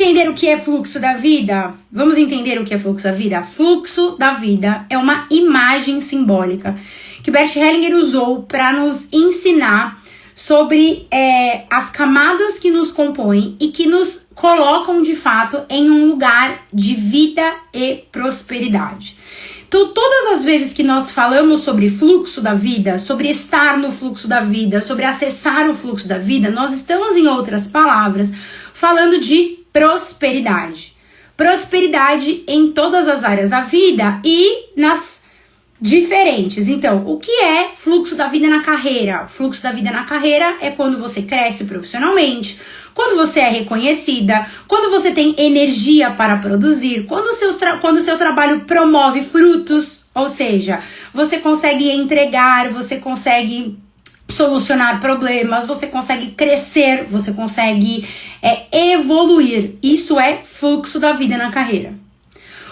entender o que é fluxo da vida? Vamos entender o que é fluxo da vida? Fluxo da vida é uma imagem simbólica que Bert Hellinger usou para nos ensinar sobre as camadas que nos compõem e que nos colocam de fato em um lugar de vida e prosperidade. Então, todas as vezes que nós falamos sobre fluxo da vida, sobre estar no fluxo da vida, sobre acessar o fluxo da vida, nós estamos, em outras palavras, falando de prosperidade. Prosperidade em todas as áreas da vida e nas diferentes. Então, o que é fluxo da vida na carreira? Fluxo da vida na carreira é quando você cresce profissionalmente, quando você é reconhecida, quando você tem energia para produzir, quando o seu trabalho promove frutos, ou seja, você consegue entregar, você consegue solucionar problemas, você consegue crescer, você consegue evoluir. Isso é fluxo da vida na carreira.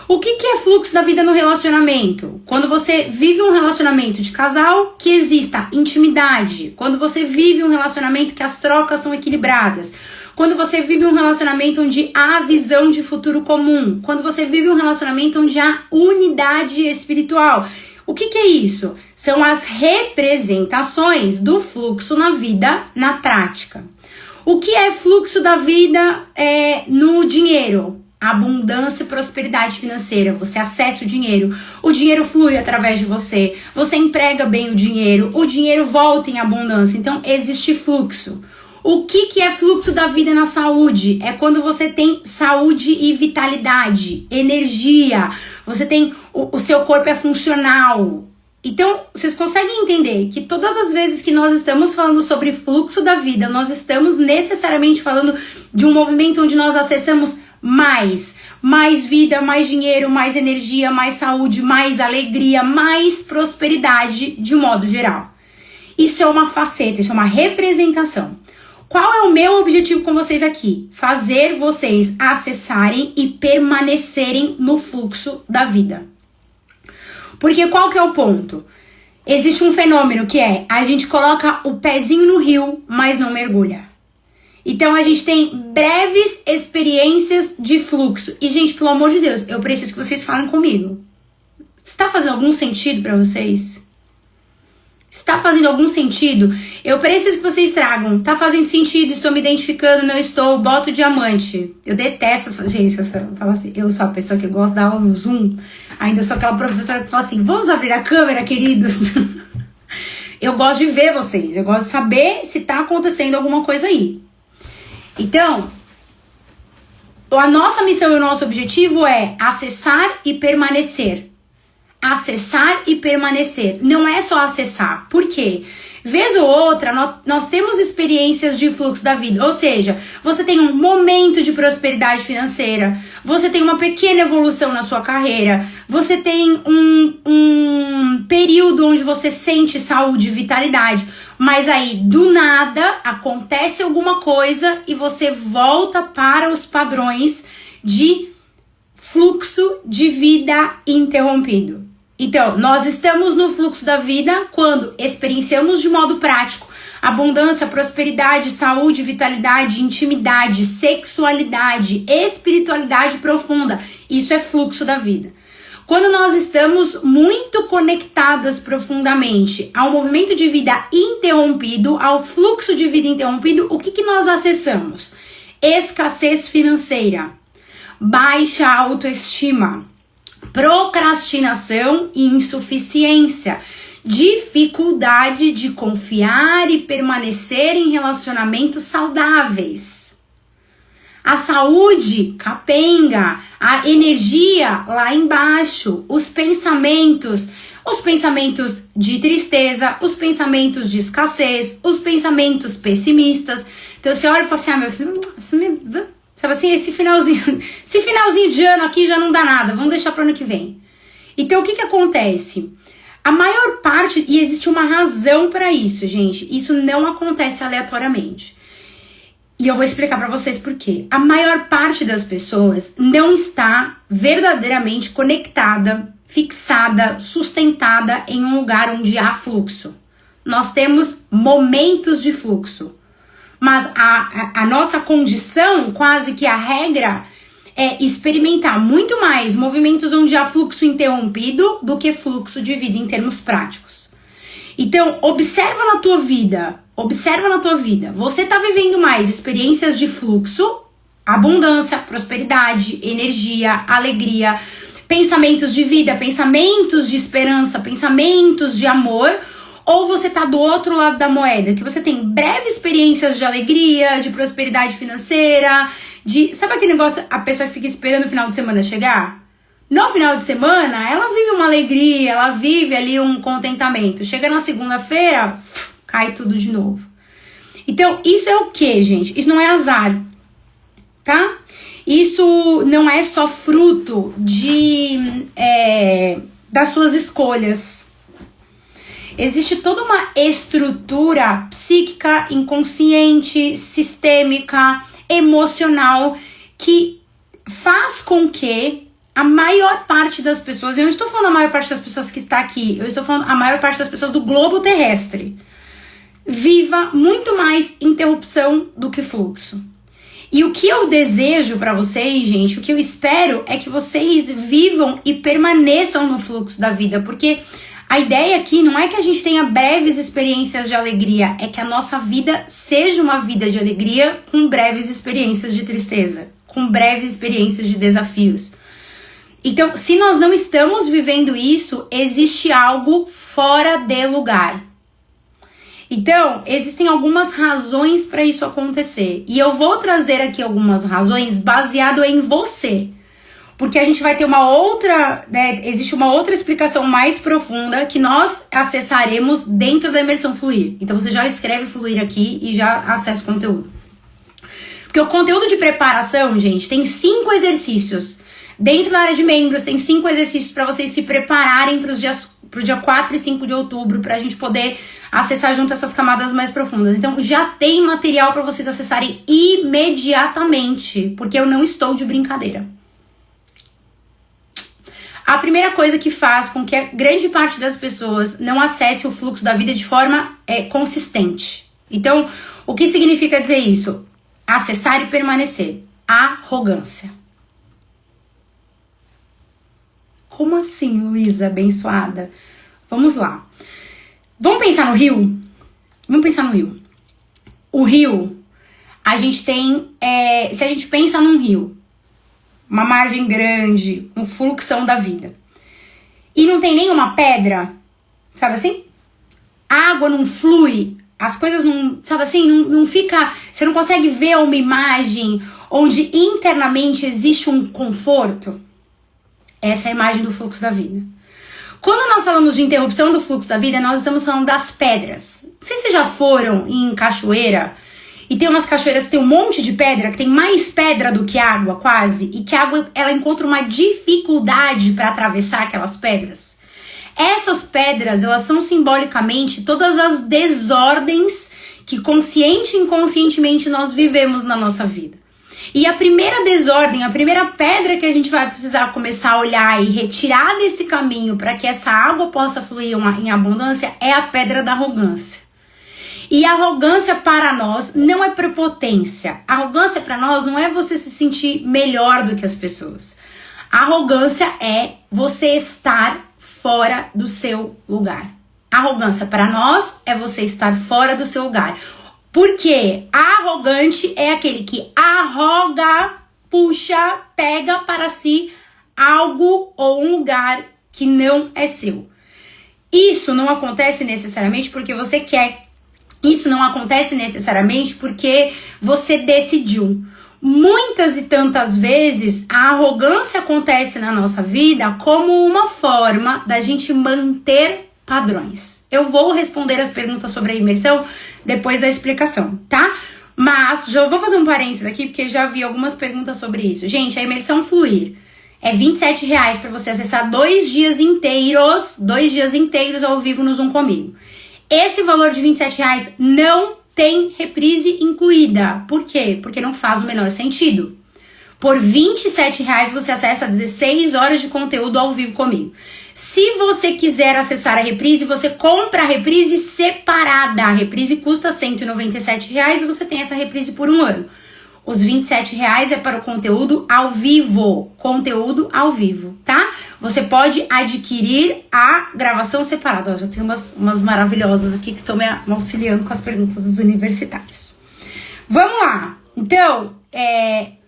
O que é fluxo da vida no relacionamento? Quando você vive um relacionamento de casal que exista intimidade, quando você vive um relacionamento que as trocas são equilibradas, quando você vive um relacionamento onde há visão de futuro comum, quando você vive um relacionamento onde há unidade espiritual. O que é isso? São as representações do fluxo na vida na prática. O que é fluxo da vida no dinheiro? Abundância e prosperidade financeira, você acessa o dinheiro flui através de você, você emprega bem o dinheiro volta em abundância, então existe fluxo. O que é fluxo da vida na saúde? É quando você tem saúde e vitalidade, energia, você tem, o seu corpo é funcional. Então, vocês conseguem entender que todas as vezes que nós estamos falando sobre fluxo da vida, nós estamos necessariamente falando de um movimento onde nós acessamos mais vida, mais dinheiro, mais energia, mais saúde, mais alegria, mais prosperidade de modo geral. Isso é uma faceta, isso é uma representação. Qual é o meu objetivo com vocês aqui? Fazer vocês acessarem e permanecerem no fluxo da vida. Porque qual que é o ponto? Existe um fenômeno que é, a gente coloca o pezinho no rio, mas não mergulha. Então, a gente tem breves experiências de fluxo. E, gente, pelo amor de Deus, eu preciso que vocês falem comigo. Está fazendo algum sentido pra vocês? Está fazendo algum sentido? Eu preciso que vocês tragam. Tá fazendo sentido, estou me identificando, não estou, boto diamante. Eu detesto, gente, eu sou a pessoa que gosta da aula no Zoom. Ainda sou aquela professora que fala assim, vamos abrir a câmera, queridos? Eu gosto de ver vocês, eu gosto de saber se tá acontecendo alguma coisa aí. Então, a nossa missão e o nosso objetivo é acessar e permanecer. Acessar e permanecer. Não é só acessar. Por quê? Vez ou outra, nós temos experiências de fluxo da vida. Ou seja, você tem um momento de prosperidade financeira. Você tem uma pequena evolução na sua carreira. Você tem um período onde você sente saúde e vitalidade. Mas aí, do nada, acontece alguma coisa e você volta para os padrões de fluxo de vida interrompido. Então, nós estamos no fluxo da vida quando experienciamos de modo prático abundância, prosperidade, saúde, vitalidade, intimidade, sexualidade, espiritualidade profunda. Isso é fluxo da vida. Quando nós estamos muito conectadas profundamente ao movimento de vida interrompido, ao fluxo de vida interrompido, o que nós acessamos? Escassez financeira, baixa autoestima, procrastinação e insuficiência, dificuldade de confiar e permanecer em relacionamentos saudáveis. A saúde capenga, a energia lá embaixo, os pensamentos de tristeza, os pensamentos de escassez, os pensamentos pessimistas. Então você olha e fala assim, meu filho, sabe assim, esse finalzinho de ano aqui já não dá nada, vamos deixar para o ano que vem. Então o que acontece? A maior parte, e existe uma razão para isso, gente, isso não acontece aleatoriamente. E eu vou explicar pra vocês por quê. A maior parte das pessoas não está verdadeiramente conectada, fixada, sustentada em um lugar onde há fluxo. Nós temos momentos de fluxo. Mas a nossa condição, quase que a regra, é experimentar muito mais movimentos onde há fluxo interrompido do que fluxo de vida em termos práticos. Então, observa na tua vida. Você tá vivendo mais experiências de fluxo, abundância, prosperidade, energia, alegria, pensamentos de vida, pensamentos de esperança, pensamentos de amor, ou você tá do outro lado da moeda, que você tem breves experiências de alegria, de prosperidade financeira, sabe aquele negócio, a pessoa fica esperando o final de semana chegar? No final de semana, ela vive uma alegria, ela vive ali um contentamento. Chega na segunda-feira, cai tudo de novo. Então, isso é o que, gente? Isso não é azar, tá? Isso não é só fruto das suas escolhas. Existe toda uma estrutura psíquica, inconsciente, sistêmica, emocional, que faz com que a maior parte das pessoas, eu não estou falando a maior parte das pessoas que está aqui, eu estou falando a maior parte das pessoas do globo terrestre, viva muito mais interrupção do que fluxo. E o que eu desejo para vocês, gente, o que eu espero é que vocês vivam e permaneçam no fluxo da vida, porque a ideia aqui não é que a gente tenha breves experiências de alegria, é que a nossa vida seja uma vida de alegria com breves experiências de tristeza, com breves experiências de desafios. Então, se nós não estamos vivendo isso, existe algo fora de lugar. Então, existem algumas razões para isso acontecer. E eu vou trazer aqui algumas razões baseado em você. Porque a gente vai ter uma outra, existe uma outra explicação mais profunda que nós acessaremos dentro da imersão Fluir. Então você já escreve Fluir aqui e já acessa o conteúdo. Porque o conteúdo de preparação, gente, tem 5 exercícios. Dentro da área de membros, tem 5 exercícios para vocês se prepararem pro dia 4 e 5 de outubro, pra gente poder acessar junto essas camadas mais profundas. Então já tem material para vocês acessarem imediatamente, porque eu não estou de brincadeira. A primeira coisa que faz com que a grande parte das pessoas não acesse o fluxo da vida de forma consistente. Então, o que significa dizer isso? Acessar e permanecer. Arrogância. Como assim, Luísa, abençoada? Vamos lá. Vamos pensar no rio? O rio, a gente tem... se a gente pensa num rio, uma margem grande, um fluxão da vida, e não tem nenhuma pedra, sabe assim? A água não flui, as coisas não, sabe assim, não fica... Você não consegue ver uma imagem onde internamente existe um conforto. Essa é a imagem do fluxo da vida. Quando nós falamos de interrupção do fluxo da vida, nós estamos falando das pedras. Não sei se vocês já foram em cachoeira, e tem umas cachoeiras que tem um monte de pedra, que tem mais pedra do que água, quase, e que a água, ela encontra uma dificuldade para atravessar aquelas pedras. Essas pedras, elas são simbolicamente todas as desordens que consciente e inconscientemente nós vivemos na nossa vida. E a primeira desordem, a primeira pedra que a gente vai precisar começar a olhar e retirar desse caminho para que essa água possa fluir em abundância é a pedra da arrogância. E a arrogância para nós não é prepotência. A arrogância para nós não é você se sentir melhor do que as pessoas. A arrogância é você estar fora do seu lugar. A arrogância para nós é você estar fora do seu lugar. Porque arrogante é aquele que arroga, puxa, pega para si algo ou um lugar que não é seu. Isso não acontece necessariamente porque você quer. Isso não acontece necessariamente porque você decidiu. Muitas e tantas vezes a arrogância acontece na nossa vida como uma forma da gente manter padrões. Eu vou responder as perguntas sobre a imersão depois da explicação, tá? Mas já vou fazer um parênteses aqui porque já vi algumas perguntas sobre isso. Gente, a imersão Fluir é R$27 para você acessar 2 dias inteiros ao vivo no Zoom comigo. Esse valor de R$27 não tem reprise incluída. Por quê? Porque não faz o menor sentido. Por R$27 você acessa 16 horas de conteúdo ao vivo comigo. Se você quiser acessar a reprise, você compra a reprise separada. A reprise custa R$197 e você tem essa reprise por 1 ano. Os R$27 é para o conteúdo ao vivo. Conteúdo ao vivo, tá? Você pode adquirir a gravação separada. Ó, já tem umas maravilhosas aqui que estão me auxiliando com as perguntas dos universitários. Vamos lá. Então,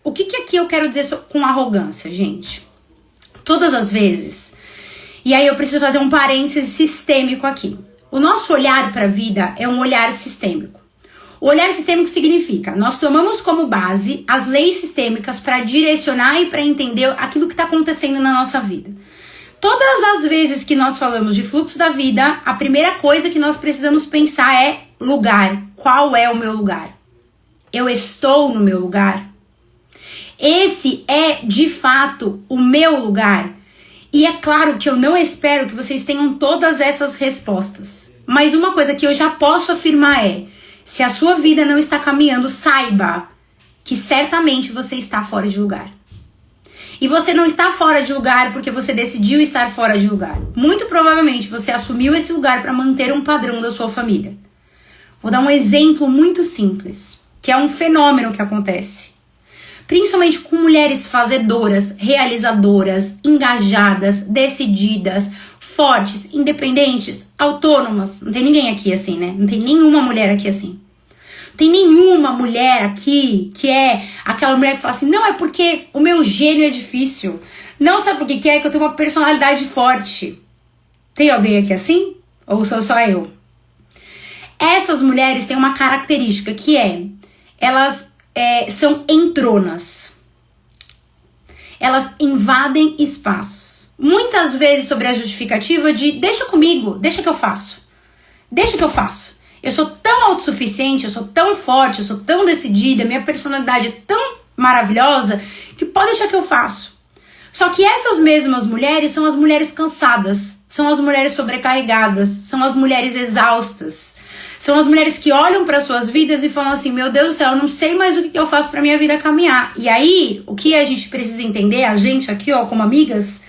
o que aqui eu quero dizer com arrogância, gente? Todas as vezes. E aí eu preciso fazer um parêntese sistêmico aqui. O nosso olhar para a vida é um olhar sistêmico. O olhar sistêmico significa, nós tomamos como base as leis sistêmicas para direcionar e para entender aquilo que está acontecendo na nossa vida. Todas as vezes que nós falamos de fluxo da vida, a primeira coisa que nós precisamos pensar é lugar. Qual é o meu lugar? Eu estou no meu lugar? Esse é, de fato, o meu lugar? E é claro que eu não espero que vocês tenham todas essas respostas. Mas uma coisa que eu já posso afirmar é, se a sua vida não está caminhando, saiba que certamente você está fora de lugar. E você não está fora de lugar porque você decidiu estar fora de lugar. Muito provavelmente você assumiu esse lugar para manter um padrão da sua família. Vou dar um exemplo muito simples, que é um fenômeno que acontece. Principalmente com mulheres fazedoras, realizadoras, engajadas, decididas, fortes, independentes, autônomas. Não tem ninguém aqui assim, né? Não tem nenhuma mulher aqui assim. Não tem nenhuma mulher aqui que é aquela mulher que fala assim, não, é porque o meu gênio é difícil. Não, sabe por que é? Que eu tenho uma personalidade forte. Tem alguém aqui assim? Ou sou só eu? Essas mulheres têm uma característica que elas são entronas. Elas invadem espaços. Muitas vezes sobre a justificativa de deixa comigo, deixa que eu faço. Deixa que eu faço. Eu sou tão autossuficiente, eu sou tão forte, eu sou tão decidida, minha personalidade é tão maravilhosa que pode deixar que eu faço. Só que essas mesmas mulheres são as mulheres cansadas, são as mulheres sobrecarregadas, são as mulheres exaustas. São as mulheres que olham para suas vidas e falam assim, meu Deus do céu, eu não sei mais o que eu faço para minha vida caminhar. E aí, o que a gente precisa entender, a gente aqui, ó, como amigas,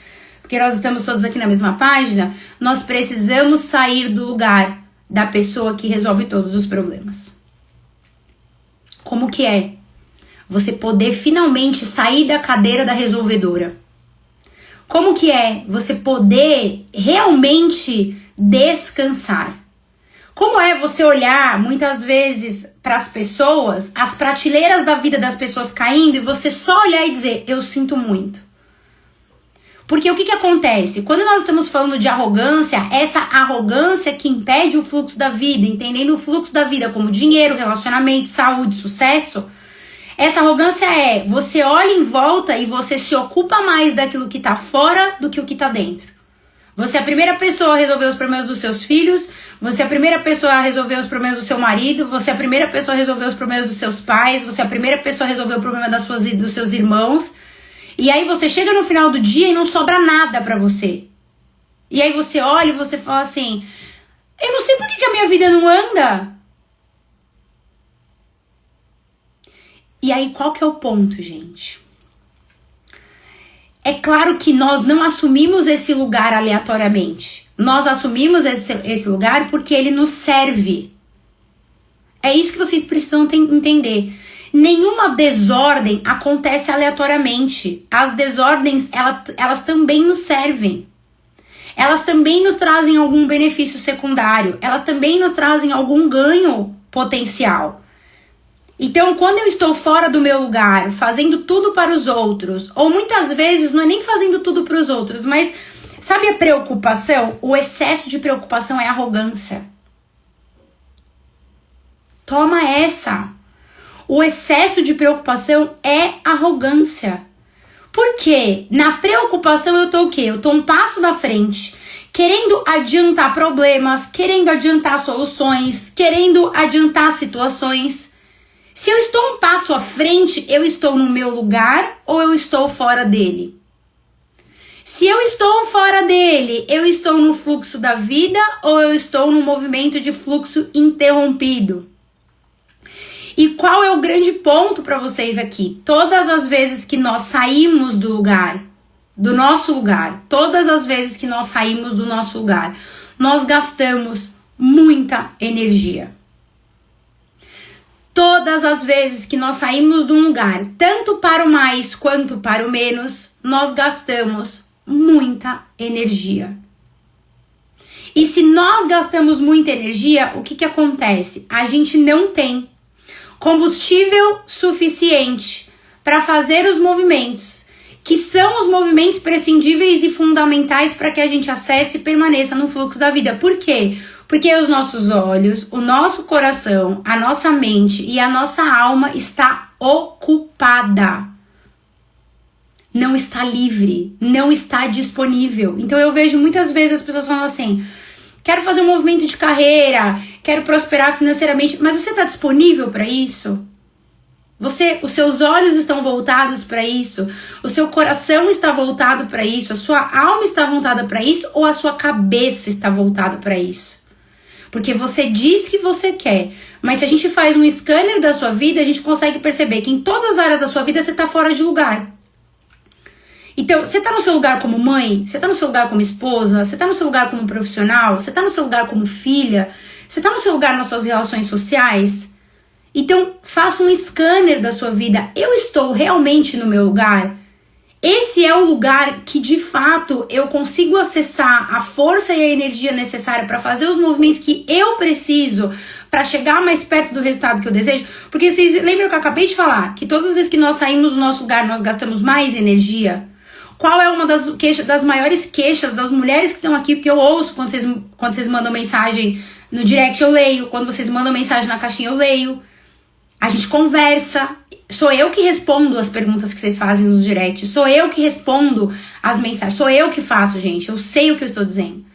porque nós estamos todos aqui na mesma página, nós precisamos sair do lugar da pessoa que resolve todos os problemas. Como que é você poder finalmente sair da cadeira da resolvedora? Como que é você poder realmente descansar? Como é você olhar, muitas vezes, para as pessoas, as prateleiras da vida das pessoas caindo, e você só olhar e dizer, eu sinto muito. Porque o que acontece? Quando nós estamos falando de arrogância, essa arrogância que impede o fluxo da vida, entendendo o fluxo da vida como dinheiro, relacionamento, saúde, sucesso, essa arrogância você olha em volta e você se ocupa mais daquilo que está fora do que o que está dentro. Você é a primeira pessoa a resolver os problemas dos seus filhos, você é a primeira pessoa a resolver os problemas do seu marido, você é a primeira pessoa a resolver os problemas dos seus pais, você é a primeira pessoa a resolver o problema dos seus irmãos. E aí você chega no final do dia e não sobra nada pra você. E aí você olha e você fala assim, eu não sei por que a minha vida não anda. E aí qual que é o ponto, gente? É claro que nós não assumimos esse lugar aleatoriamente. Nós assumimos esse lugar porque ele nos serve. É isso que vocês precisam entender. Nenhuma desordem acontece aleatoriamente. As desordens, elas também nos servem. Elas também nos trazem algum benefício secundário. Elas também nos trazem algum ganho potencial. Então, quando eu estou fora do meu lugar, fazendo tudo para os outros, ou muitas vezes não é nem fazendo tudo para os outros, mas sabe a preocupação? O excesso de preocupação é arrogância. Toma essa. O excesso de preocupação é arrogância. Por quê? Na preocupação eu tô o quê? Eu tô um passo da frente, querendo adiantar problemas, querendo adiantar soluções, querendo adiantar situações. Se eu estou um passo à frente, eu estou no meu lugar ou eu estou fora dele? Se eu estou fora dele, eu estou no fluxo da vida ou eu estou no movimento de fluxo interrompido? E qual é o grande ponto para vocês aqui? Todas as vezes que nós saímos do lugar, do nosso lugar, todas as vezes que nós saímos do nosso lugar, nós gastamos muita energia. Todas as vezes que nós saímos de um lugar, tanto para o mais quanto para o menos, nós gastamos muita energia. E se nós gastamos muita energia, o que acontece? A gente não tem combustível suficiente para fazer os movimentos, que são os movimentos prescindíveis e fundamentais para que a gente acesse e permaneça no fluxo da vida. Por quê? Porque os nossos olhos, o nosso coração, a nossa mente e a nossa alma está ocupada. Não está livre, não está disponível. Então eu vejo muitas vezes as pessoas falando assim: quero fazer um movimento de carreira, quero prosperar financeiramente, mas você está disponível para isso? Os seus olhos estão voltados para isso? O seu coração está voltado para isso? A sua alma está voltada para isso? Ou a sua cabeça está voltada para isso? Porque você diz que você quer, mas se a gente faz um scanner da sua vida, a gente consegue perceber que em todas as áreas da sua vida você está fora de lugar. Então, você tá no seu lugar como mãe? Você tá no seu lugar como esposa? Você tá no seu lugar como profissional? Você tá no seu lugar como filha? Você tá no seu lugar nas suas relações sociais? Então, faça um scanner da sua vida. Eu estou realmente no meu lugar? Esse é o lugar que, de fato, eu consigo acessar a força e a energia necessária para fazer os movimentos que eu preciso para chegar mais perto do resultado que eu desejo? Porque vocês lembram que eu acabei de falar? Que todas as vezes que nós saímos do nosso lugar, nós gastamos mais energia? Qual é uma das maiores queixas das mulheres que estão aqui, que eu ouço quando vocês mandam mensagem no direct, eu leio. Quando vocês mandam mensagem na caixinha, eu leio. A gente conversa. Sou eu que respondo as perguntas que vocês fazem nos directs. Sou eu que respondo as mensagens. Sou eu que faço, gente. Eu sei o que eu estou dizendo.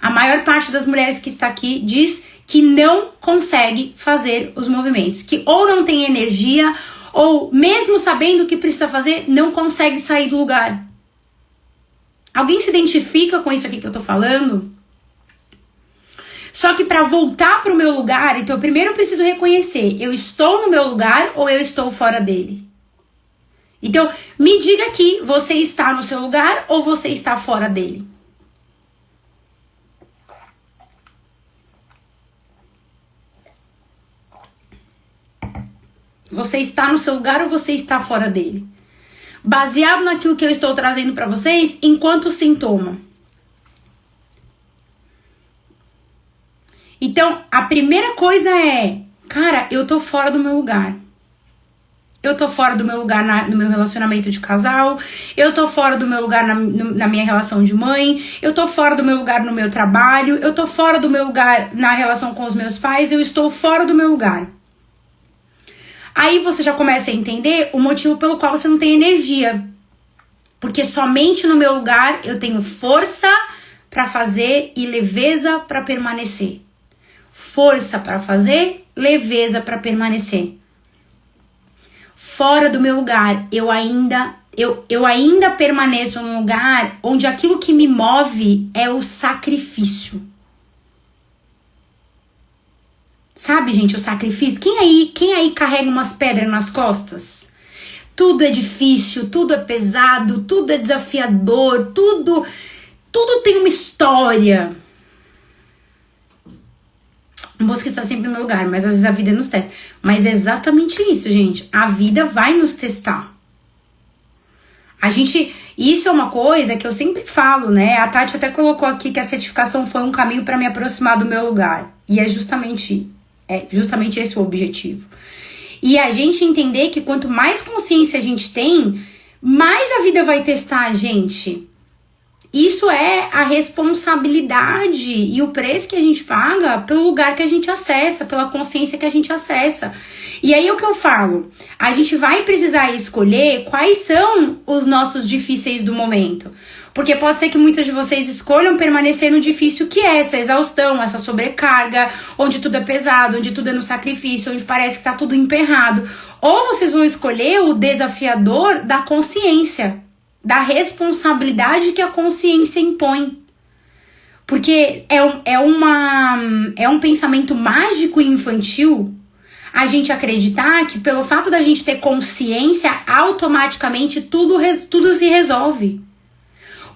A maior parte das mulheres que está aqui diz que não consegue fazer os movimentos. Que ou não tem energia, ou mesmo sabendo o que precisa fazer, não consegue sair do lugar. Alguém se identifica com isso aqui que eu tô falando? Só que para voltar pro meu lugar, então primeiro eu preciso reconhecer, eu estou no meu lugar ou eu estou fora dele? Então, me diga aqui, você está no seu lugar ou você está fora dele? Você está no seu lugar ou você está fora dele? Baseado naquilo que eu estou trazendo para vocês, enquanto sintoma. Então, a primeira coisa é, cara, eu tô fora do meu lugar. Eu tô fora do meu lugar no meu relacionamento de casal. Eu tô fora do meu lugar na minha relação de mãe. Eu tô fora do meu lugar no meu trabalho. Eu tô fora do meu lugar na relação com os meus pais. Eu estou fora do meu lugar. Aí você já começa a entender o motivo pelo qual você não tem energia. Porque somente no meu lugar eu tenho força para fazer e leveza para permanecer. Força para fazer, leveza para permanecer. Fora do meu lugar, eu ainda permaneço num lugar onde aquilo que me move é o sacrifício. Sabe, gente, o sacrifício? Quem aí carrega umas pedras nas costas? Tudo é difícil, tudo é pesado, tudo é desafiador, tudo tem uma história. A música está sempre no meu lugar, mas às vezes a vida nos testa. Mas é exatamente isso, gente. A vida vai nos testar. Isso é uma coisa que eu sempre falo, né? A Tati até colocou aqui que a certificação foi um caminho para me aproximar do meu lugar. E é justamente esse o objetivo. E a gente entender que quanto mais consciência a gente tem, mais a vida vai testar a gente. Isso é a responsabilidade e o preço que a gente paga pelo lugar que a gente acessa, pela consciência que a gente acessa. E aí o que eu falo? A gente vai precisar escolher quais são os nossos difíceis do momento. Porque pode ser que muitas de vocês escolham permanecer no difícil que é essa exaustão, essa sobrecarga, onde tudo é pesado, onde tudo é no sacrifício, onde parece que tá tudo emperrado. Ou vocês vão escolher o desafiador da consciência, da responsabilidade que a consciência impõe. Porque é um pensamento mágico e infantil a gente acreditar que pelo fato da gente ter consciência, automaticamente tudo se resolve.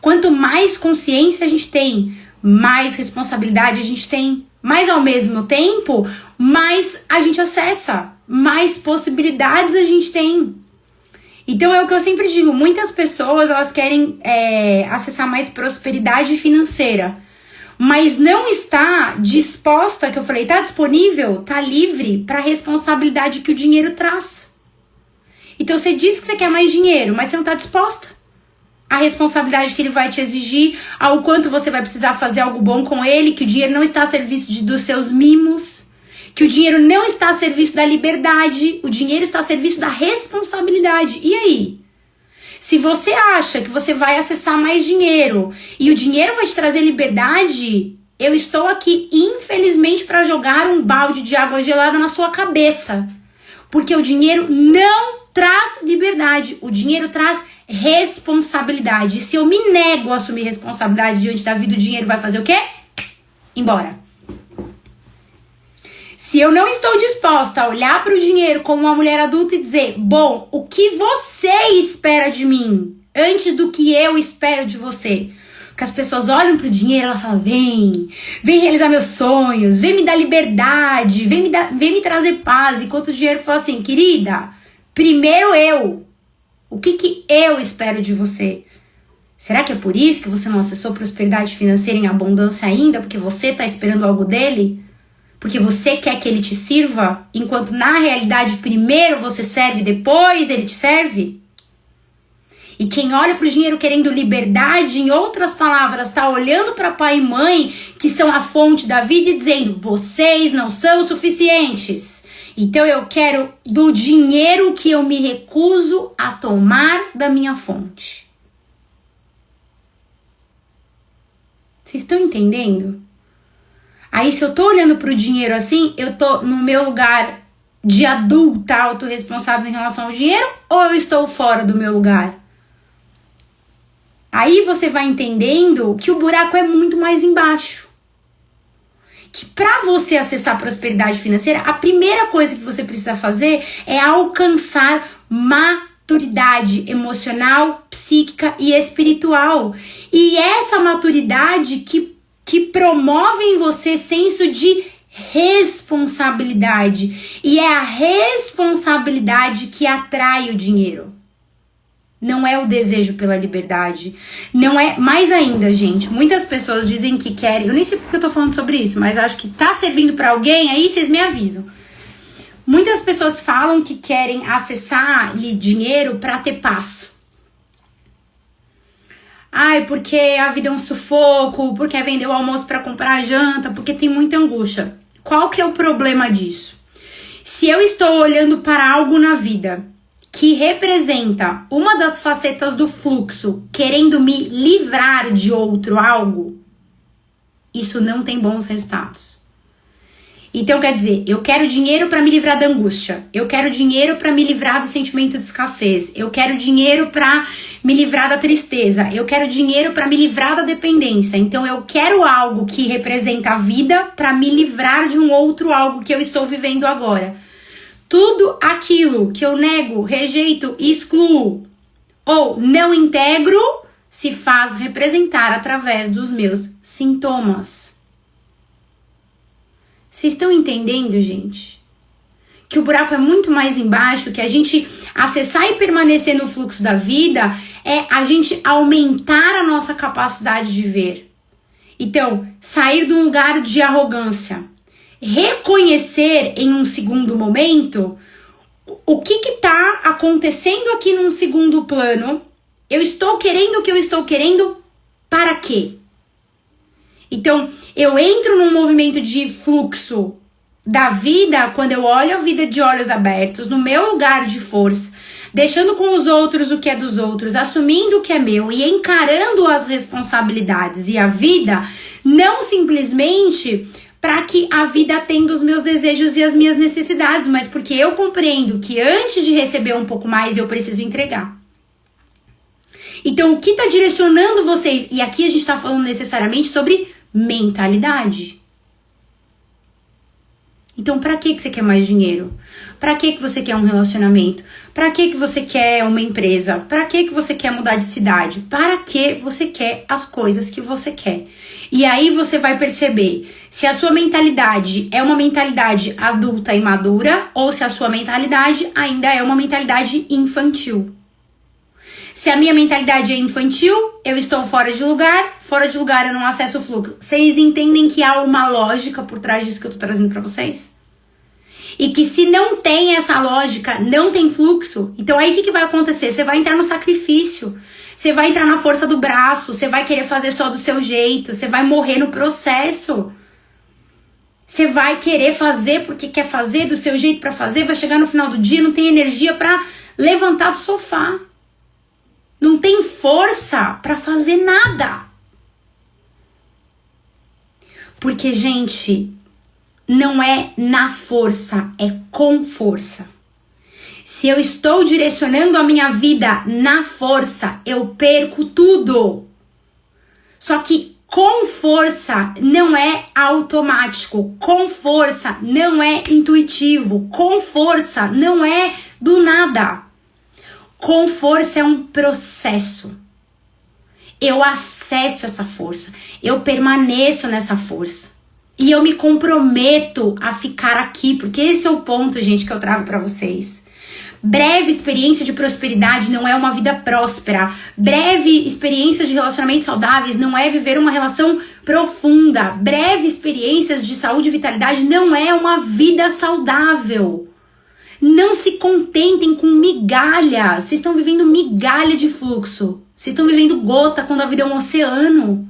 Quanto mais consciência a gente tem, mais responsabilidade a gente tem, mas ao mesmo tempo, mais a gente acessa, mais possibilidades a gente tem. Então é o que eu sempre digo, muitas pessoas elas querem acessar mais prosperidade financeira, mas não está disposta, que eu falei, tá disponível, tá livre para a responsabilidade que o dinheiro traz. Então você diz que você quer mais dinheiro, mas você não tá disposta à responsabilidade que ele vai te exigir, ao quanto você vai precisar fazer algo bom com ele, que o dinheiro não está a serviço dos seus mimos, que o dinheiro não está a serviço da liberdade, o dinheiro está a serviço da responsabilidade. E aí? Se você acha que você vai acessar mais dinheiro e o dinheiro vai te trazer liberdade, eu estou aqui, infelizmente, para jogar um balde de água gelada na sua cabeça. Porque o dinheiro não traz liberdade, o dinheiro traz responsabilidade. E se eu me nego a assumir responsabilidade diante da vida, o dinheiro vai fazer o quê? Embora. Se eu não estou disposta a olhar para o dinheiro como uma mulher adulta e dizer, bom, o que você espera de mim antes do que eu espero de você? Porque as pessoas olham para o dinheiro e elas falam, vem realizar meus sonhos, vem me dar liberdade, vem me trazer paz. Enquanto o dinheiro fala assim, querida, primeiro eu. O que eu espero de você? Será que é por isso que você não acessou prosperidade financeira em abundância ainda? Porque você está esperando algo dele? Porque você quer que ele te sirva, enquanto na realidade primeiro você serve, depois ele te serve? E quem olha para o dinheiro querendo liberdade, em outras palavras, está olhando para pai e mãe, que são a fonte da vida, e dizendo, vocês não são suficientes. Então eu quero do dinheiro que eu me recuso a tomar da minha fonte. Vocês estão entendendo? Aí, se eu tô olhando pro dinheiro assim, eu tô no meu lugar de adulta autorresponsável em relação ao dinheiro, ou eu estou fora do meu lugar? Aí você vai entendendo que o buraco é muito mais embaixo. Que pra você acessar a prosperidade financeira, a primeira coisa que você precisa fazer é alcançar maturidade emocional, psíquica e espiritual. E essa maturidade que promove em você senso de responsabilidade. E é a responsabilidade que atrai o dinheiro. Não é o desejo pela liberdade. Não é... Mais ainda, gente, muitas pessoas dizem que querem... Eu nem sei porque eu tô falando sobre isso, mas acho que tá servindo pra alguém, aí vocês me avisam. Muitas pessoas falam que querem acessar dinheiro pra ter paz. Ai, porque a vida é um sufoco, porque é vender o almoço para comprar a janta, porque tem muita angústia. Qual que é o problema disso? Se eu estou olhando para algo na vida que representa uma das facetas do fluxo, querendo me livrar de outro algo, isso não tem bons resultados. Então, quer dizer, eu quero dinheiro para me livrar da angústia. Eu quero dinheiro para me livrar do sentimento de escassez. Eu quero dinheiro para me livrar da tristeza. Eu quero dinheiro para me livrar da dependência. Então, eu quero algo que representa a vida para me livrar de um outro algo que eu estou vivendo agora. Tudo aquilo que eu nego, rejeito, excluo ou não integro se faz representar através dos meus sintomas. Vocês estão entendendo, gente? Que o buraco é muito mais embaixo, que a gente acessar e permanecer no fluxo da vida é a gente aumentar a nossa capacidade de ver. Então, sair de um lugar de arrogância. Reconhecer em um segundo momento o que está acontecendo aqui num segundo plano. Eu estou querendo o que eu estou querendo para quê? Então, eu entro num movimento de fluxo da vida quando eu olho a vida de olhos abertos, no meu lugar de força, deixando com os outros o que é dos outros, assumindo o que é meu e encarando as responsabilidades e a vida, não simplesmente para que a vida atenda os meus desejos e as minhas necessidades, mas porque eu compreendo que antes de receber um pouco mais, eu preciso entregar. Então, o que está direcionando vocês? E aqui a gente está falando necessariamente sobre mentalidade. Então, pra que você quer mais dinheiro? Pra que você quer um relacionamento? Pra que você quer uma empresa? Pra que você quer mudar de cidade? Para que você quer as coisas que você quer? E aí você vai perceber se a sua mentalidade é uma mentalidade adulta e madura ou se a sua mentalidade ainda é uma mentalidade infantil. Se a minha mentalidade é infantil, eu estou fora de lugar eu não acesso o fluxo. Vocês entendem que há uma lógica por trás disso que eu tô trazendo pra vocês? E que se não tem essa lógica, não tem fluxo. Então aí o que vai acontecer? Você vai entrar no sacrifício. Você vai entrar na força do braço. Você vai querer fazer só do seu jeito. Você vai morrer no processo. Você vai querer fazer porque quer fazer do seu jeito pra fazer. Vai chegar no final do dia, não tem energia pra levantar do sofá. Não tem força pra fazer nada. Porque, gente, não é na força, é com força. Se eu estou direcionando a minha vida na força, eu perco tudo. Só que com força não é automático, com força não é intuitivo, com força não é do nada. Com força é um processo. Eu acesso essa força, eu permaneço nessa força. E eu me comprometo a ficar aqui, porque esse é o ponto, gente, que eu trago pra vocês. Breve experiência de prosperidade não é uma vida próspera. Breve experiência de relacionamentos saudáveis não é viver uma relação profunda. Breve experiências de saúde e vitalidade não é uma vida saudável. Não se contentem com migalha. Vocês estão vivendo migalha de fluxo. Vocês estão vivendo gota quando a vida é um oceano.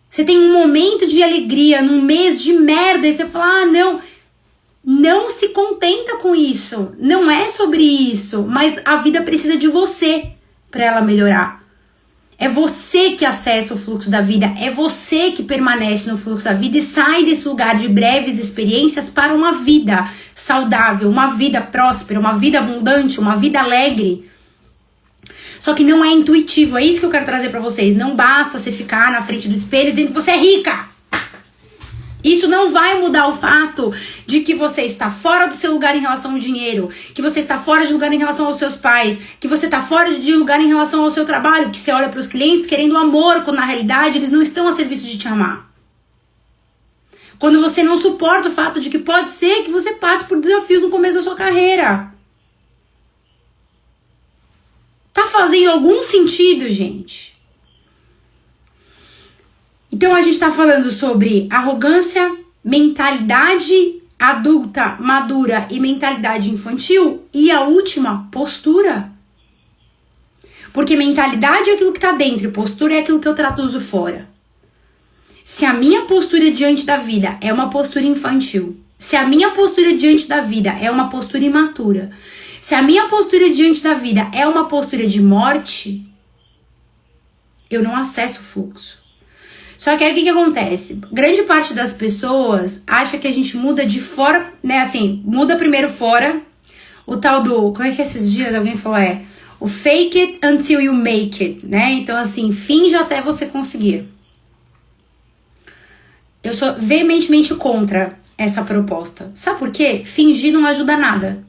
Você tem um momento de alegria num mês de merda e você fala, não se contenta com isso. Não é sobre isso, mas a vida precisa de você para ela melhorar. É você que acessa o fluxo da vida, é você que permanece no fluxo da vida e sai desse lugar de breves experiências para uma vida saudável, uma vida próspera, uma vida abundante, uma vida alegre. Só que não é intuitivo, é isso que eu quero trazer pra vocês. Não basta você ficar na frente do espelho dizendo que você é rica. Isso não vai mudar o fato de que você está fora do seu lugar em relação ao dinheiro, que você está fora de lugar em relação aos seus pais, que você está fora de lugar em relação ao seu trabalho, que você olha para os clientes querendo amor, quando na realidade eles não estão a serviço de te amar. Quando você não suporta o fato de que pode ser que você passe por desafios no começo da sua carreira. Tá fazendo algum sentido, gente? Então a gente tá falando sobre arrogância, mentalidade adulta, madura e mentalidade infantil. E a última, postura. Porque mentalidade é aquilo que tá dentro e postura é aquilo que eu traduzo fora. Se a minha postura diante da vida é uma postura infantil, se a minha postura diante da vida é uma postura imatura, se a minha postura diante da vida é uma postura de morte, eu não acesso o fluxo. Só que aí o que acontece? Grande parte das pessoas acha que a gente muda de fora, né? Assim, muda primeiro fora. O tal do... Como é que esses dias alguém falou? O fake it until you make it, né? Então, assim, finge até você conseguir. Eu sou veementemente contra essa proposta. Sabe por quê? Fingir não ajuda nada.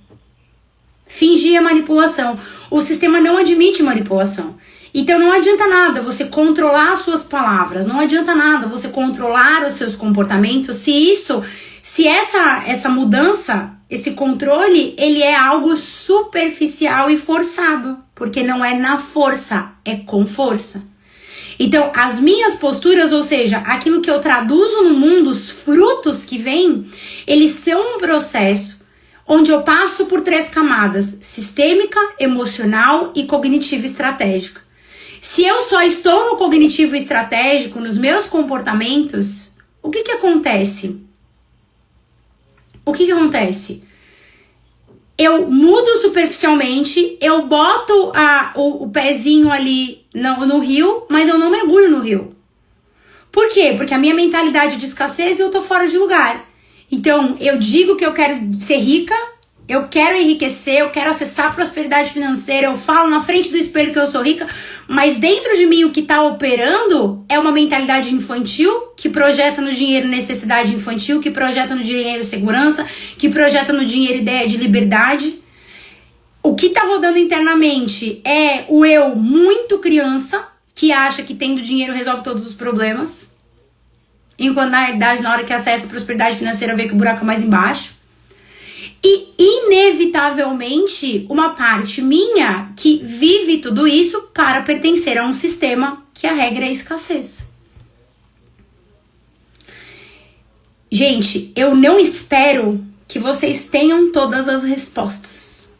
Fingir é manipulação. O sistema não admite manipulação. Então não adianta nada você controlar as suas palavras, não adianta nada você controlar os seus comportamentos se essa mudança, esse controle, ele é algo superficial e forçado, porque não é na força, é com força. Então as minhas posturas, ou seja, aquilo que eu traduzo no mundo, os frutos que vêm, eles são um processo onde eu passo por 3 camadas: sistêmica, emocional e cognitiva estratégica. Se eu só estou no cognitivo estratégico, nos meus comportamentos, o que acontece? O que acontece? Eu mudo superficialmente, eu boto o pezinho ali no rio, mas eu não mergulho no rio. Por quê? Porque a minha mentalidade de escassez e eu tô fora de lugar. Então, eu digo que eu quero ser rica, eu quero enriquecer, eu quero acessar a prosperidade financeira, eu falo na frente do espelho que eu sou rica, Mas dentro de mim o que tá operando é uma mentalidade infantil, que projeta no dinheiro necessidade infantil, que projeta no dinheiro segurança, que projeta no dinheiro ideia de liberdade. O que tá rodando internamente é o eu muito criança, que acha que tendo dinheiro resolve todos os problemas. Enquanto na realidade, na hora que acessa a prosperidade financeira, vê que o buraco é mais embaixo. E, inevitavelmente, uma parte minha que vive tudo isso para pertencer a um sistema que a regra é a escassez. Gente, eu não espero que vocês tenham todas as respostas.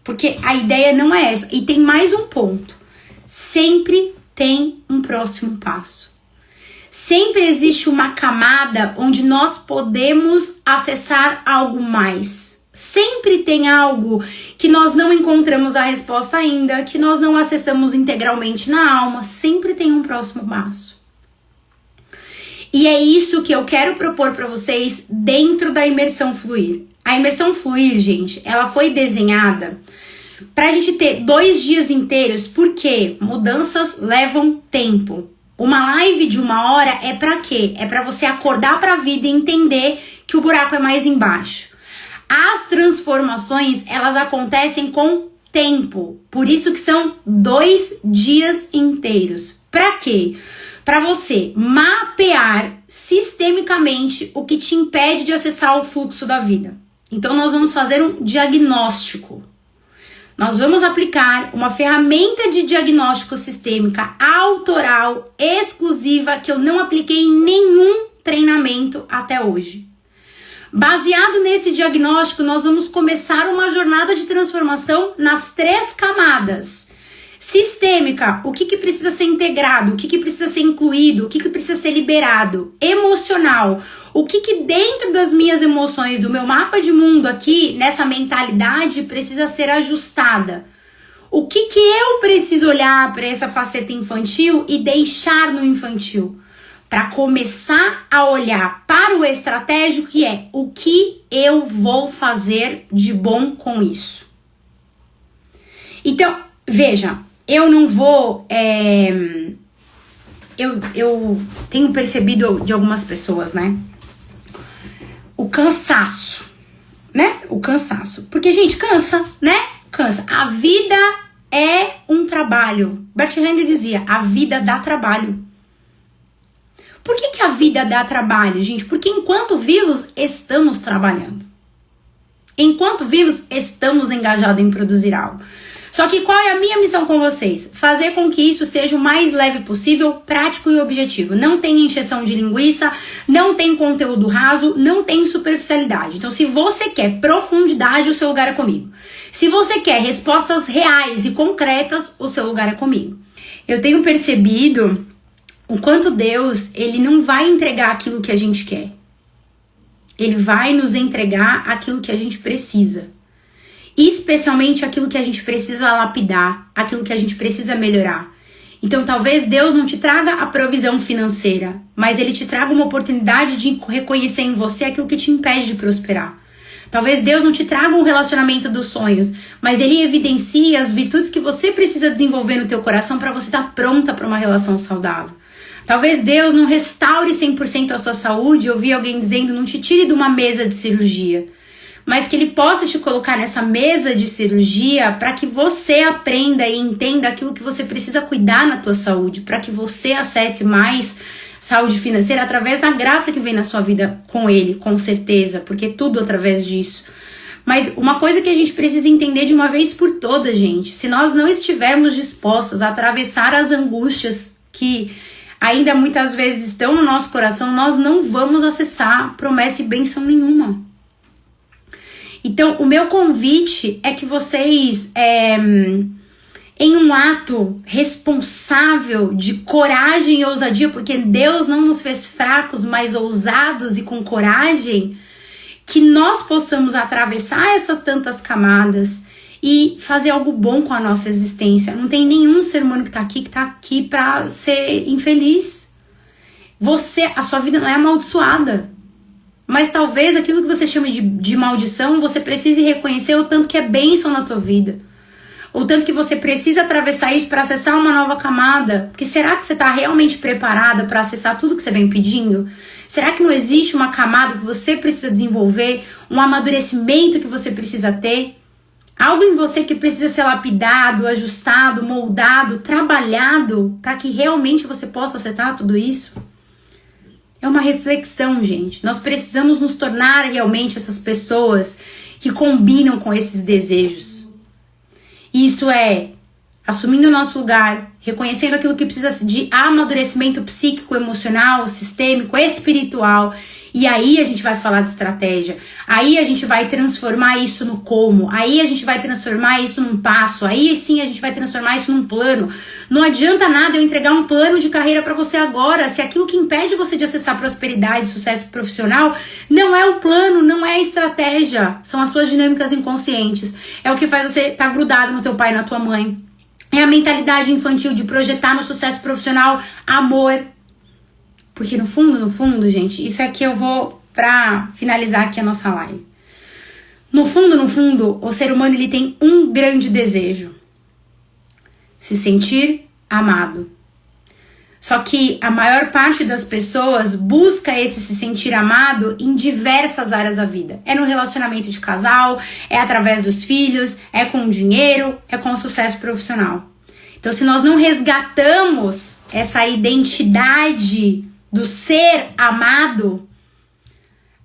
Porque a ideia não é essa. E tem mais um ponto. Sempre tem um próximo passo. Sempre existe uma camada onde nós podemos acessar algo mais. Sempre tem algo que nós não encontramos a resposta ainda, que nós não acessamos integralmente na alma. Sempre tem um próximo passo. E é isso que eu quero propor para vocês dentro da imersão fluir. A imersão fluir, gente, ela foi desenhada pra gente ter 2 dias inteiros, porque mudanças levam tempo. Uma live de 1 hora é pra quê? É pra você acordar pra vida e entender que o buraco é mais embaixo. As transformações, elas acontecem com tempo. Por isso que são 2 dias inteiros. Pra quê? Pra você mapear sistemicamente o que te impede de acessar o fluxo da vida. Então nós vamos fazer um diagnóstico. Nós vamos aplicar uma ferramenta de diagnóstico sistêmica autoral, exclusiva, que eu não apliquei em nenhum treinamento até hoje. Baseado nesse diagnóstico, nós vamos começar uma jornada de transformação nas 3 camadas. Sistêmica, o que precisa ser integrado, o que precisa ser incluído, o que precisa ser liberado. Emocional, o que dentro das minhas emoções, do meu mapa de mundo aqui, nessa mentalidade, precisa ser ajustada. O que eu preciso olhar para essa faceta infantil e deixar no infantil? Para começar a olhar para o estratégico, que é o que eu vou fazer de bom com isso. Então, veja, eu não vou... Eu tenho percebido de algumas pessoas, né? O cansaço, né? O cansaço. Porque, gente, cansa, né? Cansa. A vida é um trabalho. Bert Hellinger dizia, a vida dá trabalho. Por que a vida dá trabalho, gente? Porque enquanto vivos, estamos trabalhando. Enquanto vivos, estamos engajados em produzir algo. Só que qual é a minha missão com vocês? Fazer com que isso seja o mais leve possível, prático e objetivo. Não tem encheção de linguiça, não tem conteúdo raso, não tem superficialidade. Então, se você quer profundidade, o seu lugar é comigo. Se você quer respostas reais e concretas, o seu lugar é comigo. Eu tenho percebido o quanto Deus, ele não vai entregar aquilo que a gente quer. Ele vai nos entregar aquilo que a gente precisa. Especialmente aquilo que a gente precisa lapidar, aquilo que a gente precisa melhorar. Então talvez Deus não te traga a provisão financeira, mas ele te traga uma oportunidade de reconhecer em você aquilo que te impede de prosperar. Talvez Deus não te traga um relacionamento dos sonhos, mas ele evidencia as virtudes que você precisa desenvolver no teu coração para você estar pronta para uma relação saudável. Talvez Deus não restaure 100% a sua saúde. Eu vi alguém dizendo, não te tire de uma mesa de cirurgia, mas que ele possa te colocar nessa mesa de cirurgia para que você aprenda e entenda aquilo que você precisa cuidar na tua saúde, para que você acesse mais saúde financeira através da graça que vem na sua vida com ele, com certeza, porque tudo através disso. Mas uma coisa que a gente precisa entender de uma vez por todas, gente, se nós não estivermos dispostos a atravessar as angústias que ainda muitas vezes estão no nosso coração, nós não vamos acessar promessa e bênção nenhuma. Então, o meu convite é que vocês, em um ato responsável de coragem e ousadia, porque Deus não nos fez fracos, mas ousados e com coragem, que nós possamos atravessar essas tantas camadas e fazer algo bom com a nossa existência. Não tem nenhum ser humano que tá aqui pra ser infeliz. A sua vida não é amaldiçoada. Mas talvez aquilo que você chama de maldição, você precise reconhecer o tanto que é bênção na tua vida. o tanto que você precisa atravessar isso para acessar uma nova camada. Porque será que você está realmente preparada para acessar tudo que você vem pedindo? Será que não existe uma camada que você precisa desenvolver, um amadurecimento que você precisa ter? Algo em você que precisa ser lapidado, ajustado, moldado, trabalhado para que realmente você possa acessar tudo isso? É uma reflexão, gente. Nós precisamos nos tornar realmente essas pessoas que combinam com esses desejos. Isso é assumindo o nosso lugar, reconhecendo aquilo que precisa de amadurecimento psíquico, emocional, sistêmico, espiritual. E aí a gente vai falar de estratégia. Aí a gente vai transformar isso no como. Aí a gente vai transformar isso num passo. Aí sim a gente vai transformar isso num plano. Não adianta nada eu entregar um plano de carreira para você agora, se aquilo que impede você de acessar prosperidade, sucesso profissional, não é o plano, não é a estratégia. São as suas dinâmicas inconscientes. É o que faz você estar grudado no teu pai, na tua mãe. É a mentalidade infantil de projetar no sucesso profissional amor. Porque no fundo, gente, isso é que eu vou pra finalizar aqui a nossa live. No fundo, o ser humano ele tem um grande desejo. Se sentir amado. Só que a maior parte das pessoas busca esse se sentir amado em diversas áreas da vida. É no relacionamento de casal, é através dos filhos, é com o dinheiro, é com o sucesso profissional. Então, se nós não resgatamos essa identidade do ser amado,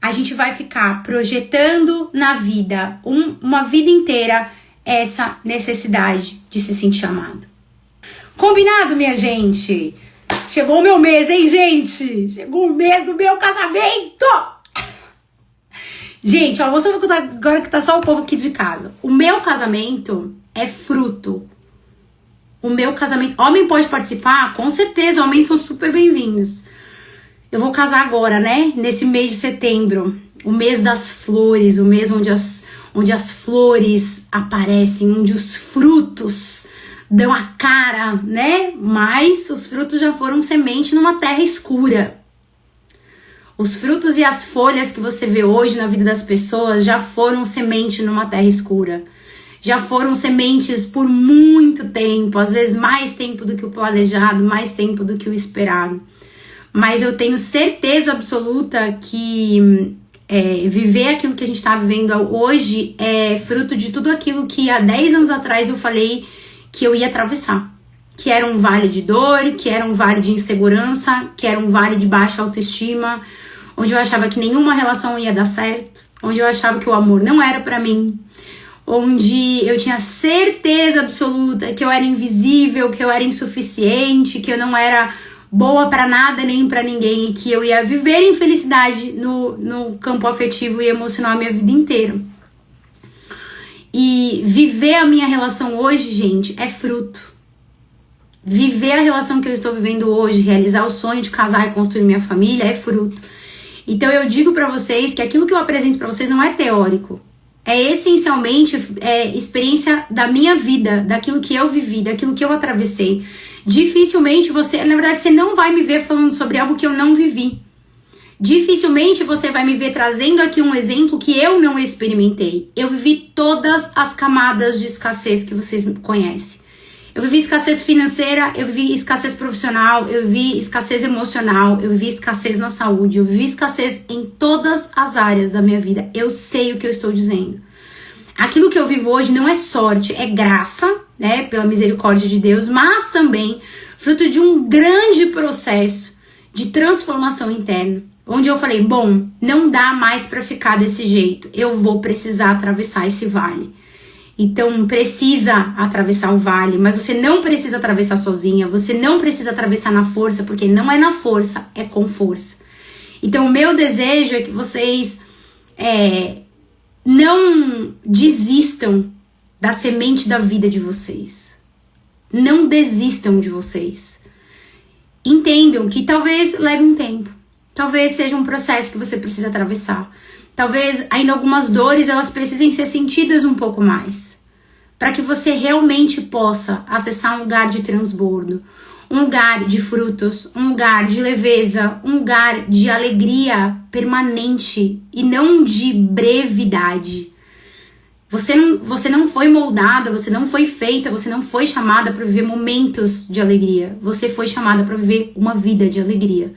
a gente vai ficar projetando na vida, uma vida inteira, essa necessidade de se sentir amado. Combinado, minha gente? Chegou o meu mês, hein, gente? Chegou o mês do meu casamento! Gente, ó, vou só contar agora que tá só o povo aqui de casa. O meu casamento é fruto. O meu casamento... Homem pode participar? Com certeza, homens são super bem-vindos. Eu vou casar agora, né? Nesse mês de setembro. O mês das flores. O mês onde as flores aparecem. Onde os frutos dão a cara, né? Mas os frutos já foram semente numa terra escura. Os frutos e as folhas que você vê hoje na vida das pessoas já foram semente numa terra escura. Já foram sementes por muito tempo. Às vezes mais tempo do que o planejado. Mais tempo do que o esperado. Mas eu tenho certeza absoluta que viver aquilo que a gente está vivendo hoje é fruto de tudo aquilo que há 10 anos atrás eu falei que eu ia atravessar. Que era um vale de dor, que era um vale de insegurança, que era um vale de baixa autoestima, onde eu achava que nenhuma relação ia dar certo, onde eu achava que o amor não era pra mim, onde eu tinha certeza absoluta que eu era invisível, que eu era insuficiente, que eu não era boa pra nada nem pra ninguém, e que eu ia viver infelicidade no campo afetivo e emocional a minha vida inteira. E viver a minha relação hoje, gente, é fruto. Viver a relação que eu estou vivendo hoje, realizar o sonho de casar e construir minha família é fruto. Então eu digo pra vocês que aquilo que eu apresento pra vocês não é teórico. É essencialmente experiência da minha vida, daquilo que eu vivi, daquilo que eu atravessei. Dificilmente na verdade, você não vai me ver falando sobre algo que eu não vivi. Dificilmente você vai me ver trazendo aqui um exemplo que eu não experimentei. Eu vivi todas as camadas de escassez que vocês conhecem. Eu vivi escassez financeira, eu vivi escassez profissional, eu vivi escassez emocional, eu vivi escassez na saúde, eu vivi escassez em todas as áreas da minha vida. Eu sei o que eu estou dizendo. Aquilo que eu vivo hoje não é sorte, é graça, né, pela misericórdia de Deus, mas também fruto de um grande processo de transformação interna, onde eu falei, bom, não dá mais pra ficar desse jeito, eu vou precisar atravessar esse vale. Então precisa atravessar o vale, mas você não precisa atravessar sozinha, você não precisa atravessar na força, porque não é na força, é com força. Então o meu desejo é que vocês não desistam da semente da vida de vocês. Não desistam de vocês. Entendam que talvez leve um tempo. Talvez seja um processo que você precisa atravessar. Talvez ainda algumas dores elas precisem ser sentidas um pouco mais. Para que você realmente possa acessar um lugar de transbordo. Um lugar de frutos, um lugar de leveza, um lugar de alegria permanente e não de brevidade. Você não foi moldada, você não foi feita, você não foi chamada para viver momentos de alegria. Você foi chamada para viver uma vida de alegria.